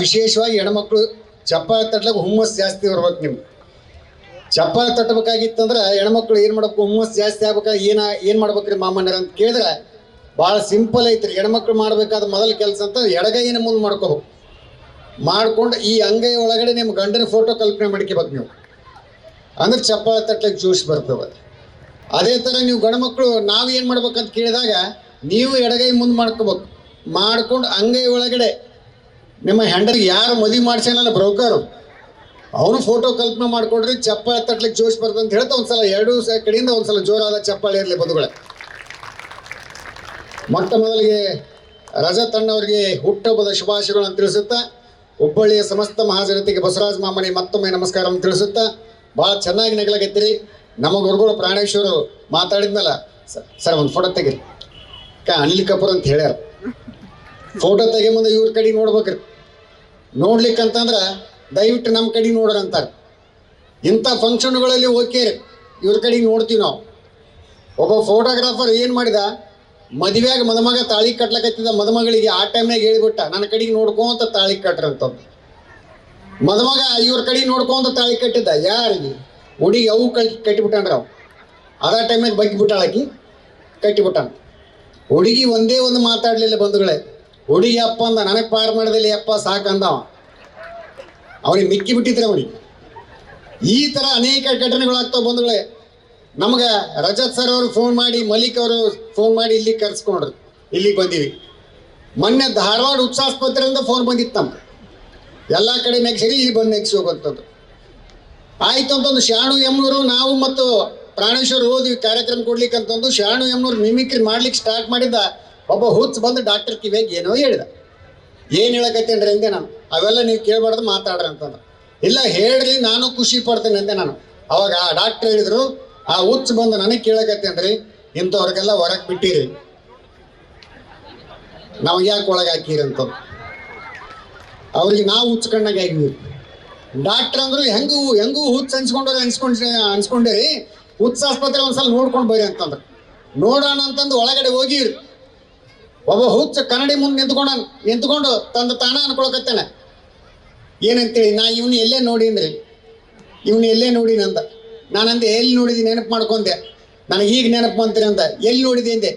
ವಿಶೇಷವಾಗಿ ಹೆಣ್ಮಕ್ಳು ಚಪ್ಪಾಳೆ ತಟ್ಲಕ್ಕೆ ಹುಮ್ಮಸ್ ಜಾಸ್ತಿ ಇರ್ಬೇಕು. ನಿಮ್ಗೆ ಚಪ್ಪಾಳೆ ತಟ್ಟಬೇಕಾಗಿತ್ತಂದ್ರೆ ಹೆಣ್ಮಕ್ಳು ಏನು ಮಾಡ್ಬೇಕು, ಹುಮ್ಮಸ್ ಜಾಸ್ತಿ ಆಗ್ಬೇಕಾಗಿ ಏನು ಮಾಡ್ಬೇಕ್ರಿ ಮಾಮಣ್ಣರ ಅಂತ ಕೇಳಿದ್ರೆ ಭಾಳ ಸಿಂಪಲ್ ಐತ್ರಿ. ಹೆಣ್ಮಕ್ಳು ಮಾಡ್ಬೇಕಾದ ಮೊದಲ ಕೆಲಸ ಅಂತ ಎಡಗೈನ ಮುಂದೆ ಮಾಡ್ಕೋಬೇಕು. ಮಾಡ್ಕೊಂಡು ಈ ಅಂಗೈ ಒಳಗಡೆ ನಿಮ್ಮ ಗಂಡನ ಫೋಟೋ ಕಲ್ಪನೆ ಮಾಡ್ಕೋಬೇಕು ನೀವು, ಅಂದ್ರೆ ಚಪ್ಪಾಳೆ ತಟ್ಲಿಕ್ಕೆ ಜೋಶ್ ಬರ್ತವೆ. ಅದೇ ಥರ ನೀವು ಗಂಡ್ಮಕ್ಳು ನಾವು ಏನು ಮಾಡ್ಬೇಕಂತ ಕೇಳಿದಾಗ ನೀವು ಎಡಗೈ ಮುಂದೆ ಮಾಡ್ಕೋಬೇಕು. ಮಾಡ್ಕೊಂಡು ಅಂಗೈ ಒಳಗಡೆ ನಿಮ್ಮ ಹೆಂಡರಿಗೆ ಯಾರು ಮದುವೆ ಮಾಡ್ಸ್ಯಾನಲ್ಲ ಬ್ರೋಕರು, ಅವನು ಫೋಟೋ ಕಲ್ಪನೆ ಮಾಡ್ಕೊಡ್ರಿ, ಚಪ್ಪಾಳೆ ತಟ್ಲಿಕ್ಕೆ ಜೋಶ್ ಬರ್ತದೆ ಅಂತ ಹೇಳ್ತಾ ಒಂದ್ಸಲ ಎರಡೂ ಕಡೆಯಿಂದ ಒಂದ್ಸಲ ಜೋರಾದ ಚಪ್ಪಾಳೆ ಇರಲಿ ಬಂಧುಗಳೇ. ಮೊಟ್ಟ ಮೊದಲಿಗೆ ರಜತ್ ಅಣ್ಣವರಿಗೆ ಹುಟ್ಟುಹಬ್ಬದ ಶುಭಾಶಯಗಳನ್ನು ತಿಳಿಸುತ್ತಾ, ಹುಬ್ಬಳ್ಳಿಯ ಸಮಸ್ತ ಮಹಾಜನತೆಗೆ ಬಸವರಾಜ ಮಾಮನಿ ಮತ್ತೊಮ್ಮೆ ನಮಸ್ಕಾರವನ್ನು ತಿಳಿಸುತ್ತಾ, ಭಾಳ ಚೆನ್ನಾಗಿ ನಗಲಾಗತ್ತೀರಿ. ನಮ್ಮ ಗುರುಗಳು ಪ್ರಾಣೇಶ್ವರು ಮಾತಾಡಿದ್ಮೇಲೆ ಸರ್ ಒಂದು ಫೋಟೋ ತೆಗೀರಿ ಅನಿಲ್ ಕಪೂರ್ ಅಂತ ಹೇಳ್ಯಾರ. ಫೋಟೋ ತೆಗಿ ಮುಂದೆ ಇವ್ರ ಕಡೆ ನೋಡ್ಬೇಕ್ರಿ. ನೋಡ್ಲಿಕ್ಕಂತಂದ್ರೆ ದಯವಿಟ್ಟು ನಮ್ಮ ಕಡೆ ನೋಡ್ರಿ ಅಂತಾರೆ. ಇಂಥ ಫಂಕ್ಷನ್ಗಳಲ್ಲಿ ಓಕೆ ರೀ, ಇವ್ರ ಕಡೆಗೆ ನೋಡ್ತೀವಿ ನಾವು. ಒಬ್ಬ ಫೋಟೋಗ್ರಾಫರ್ ಏನು ಮಾಡಿದ, ಮದುವೆಯಾಗ ಮದುಮಗ ತಾಳಿ ಕಟ್ಲಕತ್ತಿದ್ದ ಮದುಮಗಳಿಗೆ ಆ ಟೈಮ್ನಾಗ ಹೇಳಿಬಿಟ್ಟ ನನ್ನ ಕಡೆಗೆ ನೋಡ್ಕೊಂತ ತಾಳಿ ಕಟ್ರಂತಂದು. ಮದುಮಗ ಇವ್ರ ಕಡೆಗೆ ನೋಡ್ಕೊಂತ ತಾಳಿ ಕಟ್ಟಿದ್ದ. ಯಾರಿಗೆ ಹುಡುಗಿ ಅವು ಕಟ್ಟಿಬಿಟ್ಟಾನ್ರಿ. ಅವು ಅದ ಟೈಮ್ನಾಗ ಬಗ್ಗಿಬಿಟ್ಟಾಳಕಿ ಕಟ್ಟಿಬಿಟ್ಟಾನ. ಹುಡುಗಿ ಒಂದೇ ಒಂದು ಮಾತಾಡಲಿಲ್ಲ ಬಂಧುಗಳೇ. ಹುಡುಗಿ ಅಪ್ಪ ಅಂದ ನನಗೆ ಪಾರು ಮಾಡಿದಲ್ಲಿ ಅಪ್ಪ ಸಾಕಂದವ, ಅವನಿಗೆ ಮಿಕ್ಕಿ ಬಿಟ್ಟಿದ್ರೆ ಅವನಿಗೆ. ಈ ಥರ ಅನೇಕ ಘಟನೆಗಳಾಗ್ತಾವೆ ಬಂಧುಗಳೇ. ನಮ್ಗೆ ರಜತ್ ಸರ್ ಅವರು ಫೋನ್ ಮಾಡಿ, ಮಲಿಕ್ ಅವರು ಫೋನ್ ಮಾಡಿ ಇಲ್ಲಿಗೆ ಕರೆಸ್ಕೊಂಡ್ರು, ಇಲ್ಲಿಗೆ ಬಂದೀವಿ. ಮೊನ್ನೆ ಧಾರವಾಡ ಉತ್ಸಾಸ್ಪತ್ರೆಯಿಂದ ಫೋನ್ ಬಂದಿತ್ತು ನಮ್ಗೆ. ಎಲ್ಲ ಕಡೆ ನೆಗ್ಸಿರಿ, ಇಲ್ಲಿ ಬಂದು ನೆಗ್ಸಿ ಹೋಗುವಂಥದ್ದು ಆಯ್ತು ಅಂತಂದು ಶಾಣು ಎಮ್ನೂರು ನಾವು ಮತ್ತು ಪ್ರಾಣೇಶ್ವರ್ ಹೋದ್ವಿ ಕಾರ್ಯಕ್ರಮ ಕೊಡ್ಲಿಕ್ಕೆ ಅಂತಂದು. ಶಾಣು ಎಮ್ನೂರು ಮಿಮಿಕ್ರಿ ಮಾಡ್ಲಿಕ್ಕೆ ಸ್ಟಾರ್ಟ್ ಮಾಡಿದ್ದ. ಒಬ್ಬ ಹುಚ್ಚ ಬಂದು ಡಾಕ್ಟರ್ ಕಿವಿಯಾಗ ಏನೋ ಹೇಳಿದ. ಏನು ಹೇಳಕತ್ತೇನ್ರಿ ಅಂದೆ ನಾನು. ಅವೆಲ್ಲ ನೀವು ಕೇಳಬಾರ್ದು ಮಾತಾಡ್ರಿ ಅಂತಂದ್ರೆ. ಇಲ್ಲ ಹೇಳ್ರಿ ನಾನು ಖುಷಿ ಪಡ್ತೇನೆ ಅಂದೆ ನಾನು. ಅವಾಗ ಆ ಡಾಕ್ಟರ್ ಹೇಳಿದ್ರು, ಆ ಹುಚ್ಚ ಬಂದು ನನಗೆ ಕೇಳಕತ್ತೇನ್ರಿ, ಇಂಥವ್ರಿಗೆಲ್ಲ ಹೊರಗೆ ಬಿಟ್ಟಿರಿ, ನಮಗೆ ಯಾಕೆ ಒಳಗೆ ಹಾಕಿರಿ ಅಂತಂದು. ಅವ್ರಿಗೆ ನಾವು ಹುಚ್ಕಣ್ಣಾಗ ಆಗಿದ್ವಿ. ಡಾಕ್ಟರ್ ಅಂದ್ರು ಹೆಂಗೂ ಹುಚ್ಚ ಅನ್ಸ್ಕೊಂಡೇರಿ, ಹುಚ್ಚ ಆಸ್ಪತ್ರೆ ಒಂದ್ಸಲ ನೋಡ್ಕೊಂಡು ಬರ್ರಿ ಅಂತಂದ್ರೆ. ನೋಡೋಣ ಅಂತಂದು ಒಳಗಡೆ ಹೋಗಿರಿ. ಒಬ್ಬ ಹುಚ್ಚ ಕನ್ನಡಿ ಮುಂದೆ ನಿಂತ್ಕೊಂಡು ತಂದ ತಾಣ ಅನ್ಕೊಳಕತ್ತೇನೆ. ಏನಂತೇಳಿ ನಾ ಇವನು ಎಲ್ಲೇ ನೋಡಿನ್ರಿ, ಇವನು ಎಲ್ಲೇ ನೋಡಿನಂದ. ನಾನಂದೆ ಎಲ್ಲಿ ನೋಡಿದ್ದೀನಿ ನೆನಪು ಮಾಡ್ಕೊಂಡೆ. ನನಗೆ ಈಗ ನೆನಪು ಬಂತೀರಿ ಅಂತ. ಎಲ್ಲಿ ನೋಡಿದೆ ಅಂದೆ.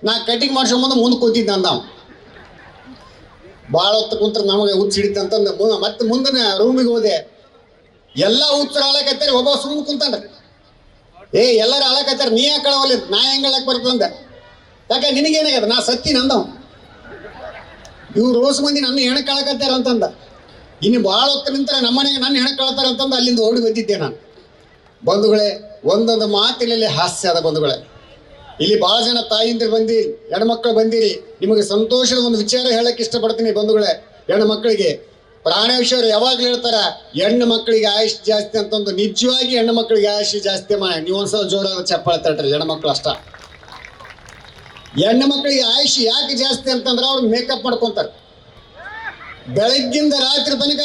ನಾ ಕಟಿಂಗ್ ಮಾಡ್ಸ್ಕೊಂಬಂದು ಮುಂದೆ ಕೂತಿದ್ದ ಅಂದ. ಭಾಳ ಹೊತ್ತು ಕುಂತ್ರ ನಮಗೆ ಹುಚ್ಚ ಹಿಡಿತಂತಂದು ಮತ್ತೆ ಮುಂದಿನ ರೂಮಿಗೆ ಹೋದೆ. ಎಲ್ಲ ಹುಚ್ಚರು ಅಳಕತ್ತಾರೆ, ಒಬ್ಬ ಸುಮ್ಮನೆ ಕುಂತಾನ್ರಿ. ಎಲ್ಲರೂ ಅಳಕತ್ತಾರೆ, ನೀ ಯಾಕೆ ಅಳವಲ್ಲ, ನಾ ಹೆಂಗೆ ಅಳಕ್ ಬರ್ತಂದೆ. ಯಾಕೆ ನಿನಗೇನಾಗ್ಯದ, ನಾ ಸತ್ತೀನಿ ಅಂದವ. ಇವ್ರು ರೋಸ್ ಮಂದಿ ನನ್ನ ಹೆಣಕ್ಕೆ ಅಳಕತ್ತಾರ ಅಂತಂದ. ಇನ್ನು ಭಾಳ ಹೊತ್ತು ನಿಂತಾರೆ ನಮ್ಮನೆಗೆ ನನ್ನ ಹೆಣಕ್ಕೆ ಅಳ್ತಾರೆ ಅಂತಂದು ಅಲ್ಲಿಂದ ಓಡಿ ಬಂದಿದ್ದೆ ನಾನು. ಬಂಧುಗಳೇ, ಒಂದೊಂದು ಮಾತಿನಲ್ಲಿ ಹಾಸ್ಯ ಅದ ಬಂಧುಗಳೇ. ಇಲ್ಲಿ ಭಾಳ ಜನ ತಾಯಿಂದಿರು ಬಂದಿರಿ, ಹೆಣ್ಮಕ್ಳು ಬಂದಿರಿ. ನಿಮಗೆ ಸಂತೋಷದ ಒಂದು ವಿಚಾರ ಹೇಳಕ್ಕೆ ಇಷ್ಟಪಡ್ತೀನಿ ಬಂಧುಗಳೇ. ಹೆಣ್ಣು ಮಕ್ಕಳಿಗೆ ಪ್ರಾಣೇಶ್ವರು ಯಾವಾಗಲೂ ಹೇಳ್ತಾರ, ಹೆಣ್ಣು ಮಕ್ಕಳಿಗೆ ಆಯುಷ್ ಜಾಸ್ತಿ ಅಂತಂದು. ನಿಜವಾಗಿ ಹೆಣ್ಣು ಮಕ್ಕಳಿಗೆ ಆಯುಷ್ ಜಾಸ್ತಿ ನೀವು ಒಂದ್ಸಲ ಜೋರಾದ ಚಪ್ಪಾಳೆ ತಟ್ರಿ. ಹೆಣ್ಣು ಮಕ್ಕಳು ಅಷ್ಟ. ಹೆಣ್ಣು ಮಕ್ಕಳಿಗೆ ಆಯುಷ್ ಯಾಕೆ ಜಾಸ್ತಿ ಅಂತಂದ್ರೆ ಅವ್ರು ಮೇಕಪ್ ಮಾಡ್ಕೊತಾರೆ. ಬೆಳಗ್ಗಿಂದ ರಾತ್ರಿ ತನಕ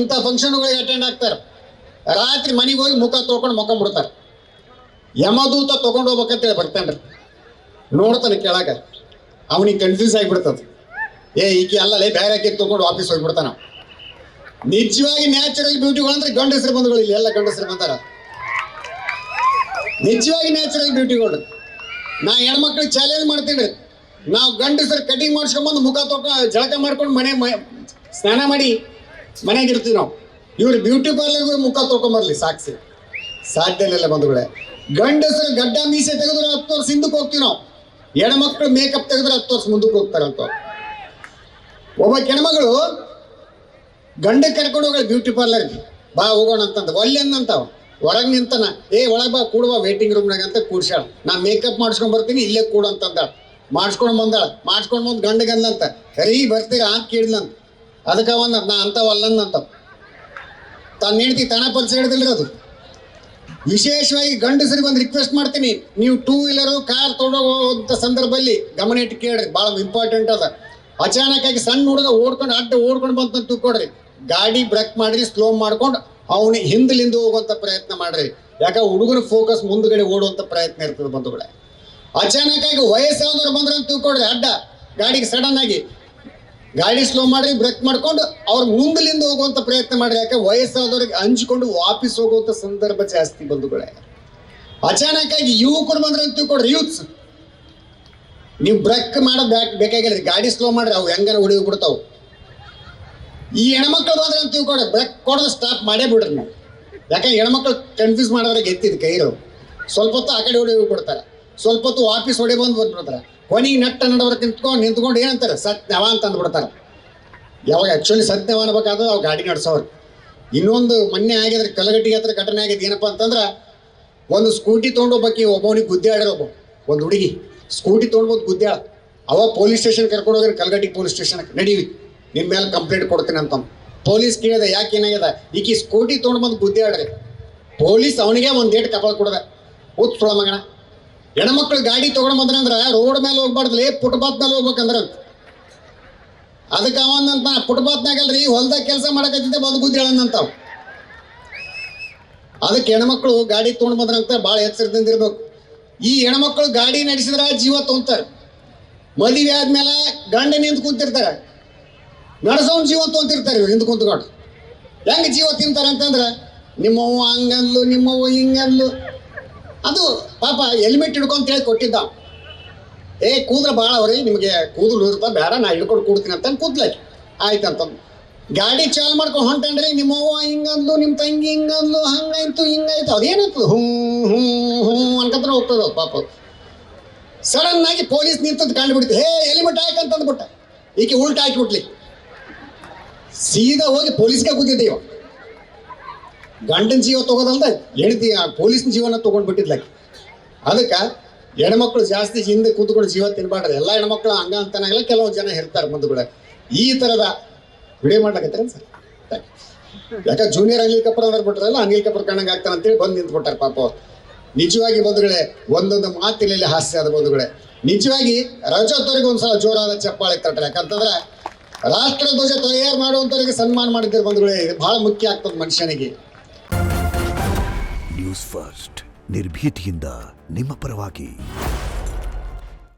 ಇಂಥ ಫಂಕ್ಷನ್ಗಳಿಗೆ ಅಟೆಂಡ್ ಆಗ್ತಾರೆ. ರಾತ್ರಿ ಮನೆಗೆ ಹೋಗಿ ಮುಖ ತೊಳ್ಕೊಂಡು ಮುಖ ಮುಡ್ತಾರೆ. ಯಮದೂತ ತೊಗೊಂಡು ಹೋಗ್ಬೇಕಂತೇಳಿ ಬರ್ತಾನ್ರಿ. ನೋಡ್ತಾನೆ ಕೆಳಗ, ಅವನಿಗೆ ಕನ್ಫ್ಯೂಸ್ ಆಗಿಬಿಡ್ತದೆ. ಈಕೆ ಅಲ್ಲೇ ಬೇರೆ ಆಕೆ ತೊಗೊಂಡು ವಾಪಸ್ ಹೋಗ್ಬಿಡ್ತಾನ. ನಿಜವಾಗಿ ನ್ಯಾಚುರಲ್ ಬ್ಯೂಟಿಗಳು ಅಂದ್ರೆ ಗಂಡಸರು ಬಂಧುಗಳು. ಇಲ್ಲಿ ಎಲ್ಲ ಗಂಡಸರು ಬಂದಾರ. ನಿಜವಾಗಿ ನ್ಯಾಚುರಲ್ ಬ್ಯೂಟಿಗಳು. ನಾ ಹೆಣ್ಮಕ್ಳಿಗೆ ಚಾಲೆಂಜ್ ಮಾಡ್ತೀನಿ. ನಾವು ಗಂಡಸರು ಕಟಿಂಗ್ ಮಾಡಿಸ್ಕೊಂಬಂದು ಮುಖ ತೊಗೊಂಡು ಜಳಕ ಮಾಡ್ಕೊಂಡು ಸ್ನಾನ ಮಾಡಿ ಮನೆಗೆ ಇರ್ತೀವಿ ನಾವು. ಇವ್ರು ಬ್ಯೂಟಿ ಪಾರ್ಲರ್ಗೆ ಮುಖ ತೊಗೊಂಬರ್ಲಿ ಸಾಕ್ಷಿ ಸಾಧ್ಯನಿಲ್ಲ ಬಂಧುಗಳೇ. ಗಂಡಸರು ಗಡ್ಡ ಮೀಸೆ ತೆಗೆದ್ರೆ 10 ವರ್ಷ ಹಿಂದಕ್ಕೆ ಹೋಗ್ತೀವಿ ನಾವು. ಹೆಣ್ಮಕ್ಳು ಮೇಕಪ್ ತೆಗೆದ್ರೆ 10 ವರ್ಷ ಮುಂದಕ್ಕೆ ಹೋಗ್ತಾರಂತ. ಒಬ್ಬ ಹೆಣ್ಮಗಳು ಗಂಡ ಕರ್ಕೊಂಡು ಹೋಗಲ್ಲ ಬ್ಯೂಟಿ ಪಾರ್ಲರ್ಗೆ, ಬಾ ಹೋಗೋಣ ಅಂತಂದ. ಒಲ್ಲೆಂದಂತಾವ ಹೊರಗೆ ನಿಂತಾನ. ಒಳಗೆ ಬಾ ಕೂಡುವ ವೇಟಿಂಗ್ ರೂಮ್ನಾಗ ಅಂತ ಕೂಡ್ಸಾಳ. ನಾ ಮೇಕಪ್ ಮಾಡಿಸ್ಕೊಂಡ್ ಬರ್ತೀನಿ, ಇಲ್ಲೇ ಕೂಡು ಅಂತಂದಾಳ. ಮಾಡಿಸ್ಕೊಂಡು ಬಂದಾಳ. ಮಾಡಿಸ್ಕೊಂಡು ಬಂದು ಗಂಡಗಂದಂತ, ಸರಿ ಬರ್ತೀರಾ ಅಂತ ಕೇಳಿದ್ಲಂತ. ಅದಕ್ಕೆ ಅವನ್ನ ನಾ ಅಂತವಲ್ಲಂದಂತ ತಾನು ಹೇಳ್ತಿ ತಣ ಪರಿಚಯ ಹಿಡಿದಿಲ್ರಿ. ಅದು ವಿಶೇಷವಾಗಿ ಗಂಡಸರಿಗೆ ಒಂದು ರಿಕ್ವೆಸ್ಟ್ ಮಾಡ್ತೀನಿ, ನೀವು 2 ವೀಲರು ಕಾರ್ ತೊಗೊಂಡೋಗುವಂಥ ಸಂದರ್ಭದಲ್ಲಿ ಗಮನ ಇಟ್ಟು ಕೇಳ್ರಿ, ಭಾಳ ಇಂಪಾರ್ಟೆಂಟ್ ಅದ. ಅಚಾನಕ್ ಆಗಿ ಸಣ್ಣ ಹುಡುಗ ಓಡ್ಕೊಂಡು ಬಂತ ತಿಳ್ಕೊಡ್ರಿ, ಗಾಡಿ ಬ್ರೇಕ್ ಮಾಡ್ರಿ, ಸ್ಲೋ ಮಾಡ್ಕೊಂಡು ಅವನಿಗೆ ಹಿಂದಲಿಂದ ಹೋಗುವಂಥ ಪ್ರಯತ್ನ ಮಾಡ್ರಿ. ಯಾಕೆ ಹುಡುಗನ ಫೋಕಸ್ ಮುಂದ್ಗಡೆ ಓಡುವಂಥ ಪ್ರಯತ್ನ ಇರ್ತದೆ ಬಂಧುಗಳೇ. ಅಚಾನಕ್ ಆಗಿ ವಯಸ್ಸಾದವ್ರು ಬಂದ್ರೆ ಅಂತ ತಿಳ್ಕೊಡ್ರಿ, ಅಡ್ಡ ಗಾಡಿಗೆ ಸಡನ್ ಆಗಿ ಗಾಡಿ ಸ್ಲೋ ಮಾಡಿ ಬ್ರೇಕ್ ಮಾಡ್ಕೊಂಡು ಅವ್ರು ಮುಂದಲಿಂದ ಹೋಗುವಂತ ಪ್ರಯತ್ನ ಮಾಡ್ರಿ. ಯಾಕೆ ವಯಸ್ಸಾದವ್ರಿಗೆ ಹಂಚಿಕೊಂಡು ವಾಪಸ್ ಹೋಗುವಂತ ಸಂದರ್ಭ ಜಾಸ್ತಿ ಬಂಧುಗಳೇ. ಅಚಾನಕ್ ಆಗಿ ಯುವಕರು ಬಂದ್ರೆ ಅಂತ ತಿಳ್ಕೊಡ್ರಿ, ಯೂತ್ಸ್ ನೀವು ಬ್ರೇಕ್ ಮಾಡೋದು ಬೇಕಾಗಿಲ್ಲ, ಗಾಡಿ ಸ್ಲೋ ಮಾಡ್ರಿ, ಅವು ಹೆಂಗಾರ ಹೊಡಿ ಬಿಡ್ತಾವ್. ಈ ಹೆಣ್ಮಕ್ಳು ಬಂದ್ರೆ ಅಂತ ತಿಳ್ಕೊಡ್ರಿ, ಬ್ರೇಕ್ ಕೊಡೋದು ಸ್ಟಾಪ್ ಮಾಡೇ ಬಿಡ್ರಿ ನಾವು. ಯಾಕಂದ್ರೆ ಹೆಣ್ಮಕ್ಳು ಕನ್ಫ್ಯೂಸ್ ಮಾಡೋದ್ರಾಗ ಎತ್ತಿದ್ ಕೈರು ಸ್ವಲ್ಪ ಹೊತ್ತು ಆ ಕಡೆ ಹೊಡಿ ಬಿಡ್ತಾರೆ, ಸ್ವಲ್ಪ ಹೊತ್ತು ವಾಪಸ್ ಹೊಡಿ ಬಂದ್ಬಿಡ್ತಾರೆ. ಕೊನೆಗೆ ನಟ್ಟ ನಡವ್ರ ನಿಂತ್ಕೊಂಡು ಏನಂತಾರೆ, ಸತ್ಯವ ಅಂತ ಅಂದ್ಬಿಡ್ತಾರೆ. ಯಾವಾಗ ಆ್ಯಕ್ಚುಲಿ ಸತ್ಯವ ಅನ್ಬೇಕಾದ್ರೆ ಅವು ಗಾಡಿ ನಡೆಸೋರು. ಇನ್ನೊಂದು ಮೊನ್ನೆ ಆಗಿದ್ರೆ ಕಲಗಟ್ಟಿಗೆ ಹತ್ರ ಘಟನೆ ಆಗಿದ್ದು ಏನಪ್ಪ ಅಂತಂದ್ರೆ, ಒಂದು ಸ್ಕೂಟಿ ತೊಗೊಂಡು ಒಬ್ಬನಿಗೆ ಗುದ್ದಾಡ್ಯಾರ. ಒಂದು ಹುಡುಗಿ ಸ್ಕೂಟಿ ತೊಗೊಂಡ್ಬಂದು ಗುದ್ದಾಳ. ಅವ ಪೊಲೀಸ್ ಸ್ಟೇಷನ್ ಕರ್ಕೊಂಡು ಹೋಗ್ರಿ, ಕಲಗಟ್ಟಿ ಪೊಲೀಸ್ ಸ್ಟೇಷನ್ಗೆ ನಡೀವಿ, ನಿಮ್ಮ ಮೇಲೆ ಕಂಪ್ಲೇಂಟ್ ಕೊಡ್ತೀನಿ ಅಂತ. ಪೊಲೀಸ್ ಕೇಳಿದೆ ಯಾಕೆ ಏನಾಗ್ಯದ, ಈಕಿ ಸ್ಕೂಟಿ ತೊಗೊಂಡ್ಬಂದು ಗುದ್ದಾಡ್ರಿ. ಪೊಲೀಸ್ ಅವನಿಗೆ ಒಂದು ಡೇಟ್ ಕಪಾಳ ಕೊಡದೆ, ಉತ್ಸೊಳ ಮಗನ. ಹೆಣ್ಮಕ್ಳು ಗಾಡಿ ತೊಗೊಂಡು ಬಂದ್ರಂದ್ರೆ ರೋಡ್ ಮೇಲೆ ಹೋಗ್ಬಾರ್ದ್ಲಿ, ಫುಟ್ಪಾತ್ ಮೇಲೆ ಹೋಗ್ಬೇಕಂದ್ರೆ ಅಂತ. ಅದಕ್ಕೆ ಅವನಂತ ಫುಟ್ಪಾತ್ನಾಗಲ್ರಿ, ಹೊಲ್ದಾಗ ಕೆಲಸ ಮಾಡಕತ್ತಿದ್ದೆ ಬಂದು ಗುದ್ದಾಳಂತಾವ್. ಅದಕ್ಕೆ ಹೆಣ್ಮಕ್ಳು ಗಾಡಿ ತೊಗೊಂಡು ಬಂದ್ರಂತ ಭಾಳ ಎಚ್ಚರದಿಂದ ಇರ್ಬೇಕು. ಈ ಹೆಣ್ಮಕ್ಳು ಗಾಡಿ ನಡೆಸಿದ್ರೆ ಜೀವ ತೊಗೊಂತಾರೆ. ಮದುವೆ ಆದ್ಮೇಲೆ ಗಂಡ ನಿಂತು ಕೂತಿರ್ತಾರೆ, ನಡೆಸೋನ್ ಜೀವ ತೊಗೊಂತಿರ್ತಾರೆ. ಇವ್ರು ಹಿಂದೆ ಕುಂತ್ಕೊಂಡು ಹೆಂಗೆ ಜೀವ ತಿಂತಾರೆ ಅಂತಂದ್ರೆ, ನಿಮ್ಮವ್ವ ಹಂಗಂದ್ಲು, ನಿಮ್ಮವ್ವ ಹಿಂಗಂದ್ಲು. ಅದು ಪಾಪ ಹೆಲ್ಮೆಟ್ ಹಿಡ್ಕೊಂತ ಹೇಳಿ ಕೊಟ್ಟಿದ್ದ. ಕೂದಲು ಭಾಳ ಅವ್ರಿ, ನಿಮಗೆ ಕೂದಲು ಇರ್ತಾ ಬೇಡ, ನಾ ಹಿಡ್ಕೊಂಡು ಕೂಡ್ತೀನಿ ಅಂತ ಕೂದ್ಲಾಕಿ ಆಯ್ತಂತ. ಗಾಡಿ ಚಾಲು ಮಾಡ್ಕೊಂಡು ಹೊಂಟನ್ರಿ, ನಿಮ್ಮವ್ವ ಹಿಂಗಂದ್ಲು, ನಿಮ್ಮ ತಂಗಿ ಹಿಂಗಂದ್ಲು, ಹಂಗಾಯ್ತು ಹಿಂಗಾಯ್ತು, ಅದೇನಾಯ್ತು ಹ್ಞೂ ಹ್ಞೂ ಹ್ಞೂ ಅನ್ಕಂತ ಹೋಗ್ತದ ಪಾಪ. ಸಡನ್ ಆಗಿ ಪೊಲೀಸ್ ನಿಂತದ್ದು ಕಂಡುಬಿಡ್ತು. ಹೆಲ್ಮೆಟ್ ಹಾಕಂತಂದ್ಬಿಟ್ಟ. ಈಕೆ ಉಲ್ಟ ಹಾಕಿಬಿಟ್ಲಿ, ಸೀದಾ ಹೋಗಿ ಪೊಲೀಸ್ಗೆ ಕೂತಿದ್ದೀವ. ಗಂಡನ ಜೀವ ತಗೋದಲ್ದ ಹೆಣ್ತಿ ಪೊಲೀಸ್ನ ಜೀವನ ತೊಗೊಂಡ್ಬಿಟ್ಟಿದ್ಲಾಕಿ. ಅದಕ್ಕೆ ಹೆಣ್ಮಕ್ಳು ಜಾಸ್ತಿ ಹಿಂದೆ ಕೂತ್ಕೊಂಡು ಜೀವ ತಿನ್ಬಾರ್ದು. ಎಲ್ಲ ಹೆಣ್ಮಕ್ಳು ಹಂಗ ಅಂತನಾಗಲ್ಲ, ಕೆಲವು ಜನ ಇರ್ತಾರೆ ಬಂಧುಗಳೇ ಈ ಥರದ ವಿಡಿಯೋ ಮಾಡ್ಲಾಕತ್ತಾರೆ ಸರ್. ಯಾಕೆ ಜೂನಿಯರ್ ಅನಿಲ್ ಕಪೂರ್ ಅಂದ್ರೆ ಬಿಟ್ರಲ್ಲ, ಅನಿಲ್ ಕಪೂರ್ ಕಣ್ಣಂಗೆ ಆಗ್ತಾನೆ ಅಂತೇಳಿ ಬಂದು ನಿಂತ್ಬಿಟ್ಟಾರೆ ಪಾಪ. ನಿಜವಾಗಿ ಬಂಧುಗಳೇ ಒಂದೊಂದು ಮಾತಿನಲ್ಲಿ ಹಾಸ್ಯ ಅದ ಬಂಧುಗಳೇ. ನಿಜವಾಗಿ ರಜತವ್ರಿಗೆ ಒಂದ್ಸಲ ಜೋರಾದ ಚಪ್ಪಾಳೆ ತಟ್ರೆ. ಯಾಕಂತಂದ್ರೆ ರಾಷ್ಟ್ರ ಧ್ವಜ ತಯಾರು ಮಾಡುವಂಥವ್ರಿಗೆ ಸನ್ಮಾನ ಮಾಡಿದ್ದಾರೆ ಬಂಧುಗಳೇ. ಇದು ಬಹಳ ಮುಖ್ಯ ಆಗ್ತದೆ ಮನುಷ್ಯನಿಗೆ. ನ್ಯೂಸ್ ಫಸ್ಟ್ ನಿರ್ಭೀತಿಯಿಂದ ನಿಮ್ಮ ಪರವಾಗಿ.